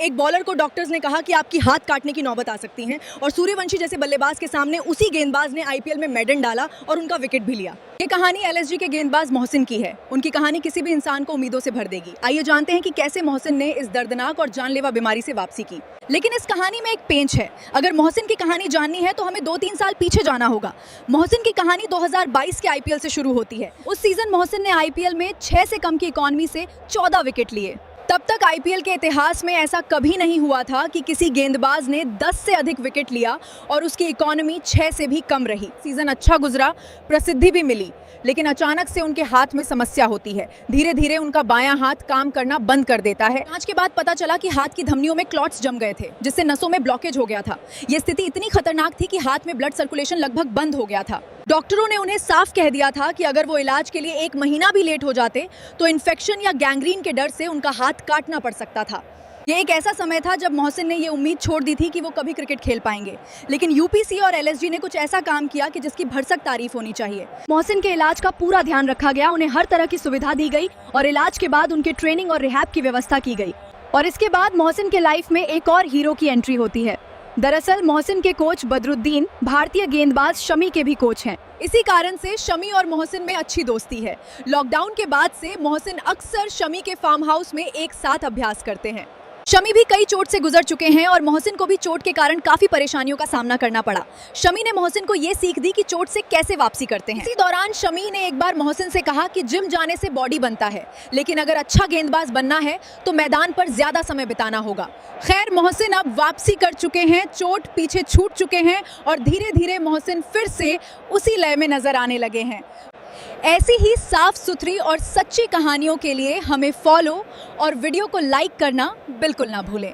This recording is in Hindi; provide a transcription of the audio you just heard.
एक बॉलर को डॉक्टर्स ने कहा कि आपकी हाथ काटने की नौबत आ सकती है और सूर्यवंशी जैसे बल्लेबाज के सामने उसी गेंदबाज ने आईपीएल में मेडन डाला और उनका विकेट भी लिया। ये कहानी एलएसजी के गेंदबाज मोहसिन की है। उनकी कहानी किसी भी इंसान को उम्मीदों से भर देगी। आइए जानते हैं कि कैसे मोहसिन ने इस दर्दनाक और जानलेवा बीमारी से वापसी की। लेकिन इस कहानी में एक पेंच है। अगर मोहसिन की कहानी जाननी है तो हमें 2-3 साल पीछे जाना होगा। मोहसिन की कहानी 2022 के आईपीएल से शुरू होती है। उस सीजन मोहसिन ने आईपीएल में 6 से कम की इकॉनमी से 14 विकेट लिए। तब तक आईपीएल के इतिहास में ऐसा कभी नहीं हुआ था कि किसी गेंदबाज ने 10 से अधिक विकेट लिया और उसकी इकॉनमी 6 से भी कम रही। सीजन अच्छा गुजरा, प्रसिद्धि भी मिली, लेकिन अचानक से उनके हाथ में समस्या होती है। धीरे धीरे उनका बायां हाथ काम करना बंद कर देता है। जांच के बाद पता चला कि हाथ की धमनियों में क्लॉट्स जम गए थे, जिससे नसों में ब्लॉकेज हो गया था। यह स्थिति इतनी खतरनाक थी कि हाथ में ब्लड सर्कुलेशन लगभग बंद हो गया था। डॉक्टरों ने उन्हें साफ कह दिया था कि अगर वो इलाज के लिए 1 महीना भी लेट हो जाते तो इन्फेक्शन या गैंग्रीन के डर से उनका हाथ काटना पड़ सकता था। ये एक ऐसा समय था जब मोहसिन ने ये उम्मीद छोड़ दी थी कि वो कभी क्रिकेट खेल पाएंगे, लेकिन यूपीसी और एलएसजी ने कुछ ऐसा काम किया कि जिसकी भरसक तारीफ होनी चाहिए। मोहसिन के इलाज का पूरा ध्यान रखा गया, उन्हें हर तरह की सुविधा दी गई और इलाज के बाद उनके ट्रेनिंग और रिहैब की व्यवस्था की गई। और इसके बाद मोहसिन के लाइफ में एक और हीरो की एंट्री होती है। दरअसल मोहसिन के कोच बदरुद्दीन भारतीय गेंदबाज शमी के भी कोच हैं। इसी कारण से शमी और मोहसिन में अच्छी दोस्ती है। लॉकडाउन के बाद से मोहसिन अक्सर शमी के फार्म हाउस में एक साथ अभ्यास करते हैं। शमी भी कई चोट से गुजर चुके हैं और मोहसिन को भी चोट के कारण काफी परेशानियों का सामना करना पड़ा। शमी ने मोहसिन को ये सीख दी कि चोट से कैसे वापसी करते हैं। इसी दौरान शमी ने एक बार मोहसिन से कहा कि जिम जाने से बॉडी बनता है, लेकिन अगर अच्छा गेंदबाज बनना है तो मैदान पर ज्यादा समय बिताना होगा। खैर, मोहसिन अब वापसी कर चुके हैं, चोट पीछे छूट चुके हैं और धीरे धीरे मोहसिन फिर से उसी लय में नजर आने लगे हैं। ऐसी ही साफ सुथरी और सच्ची कहानियों के लिए हमें फॉलो और वीडियो को लाइक करना बिल्कुल ना भूलें।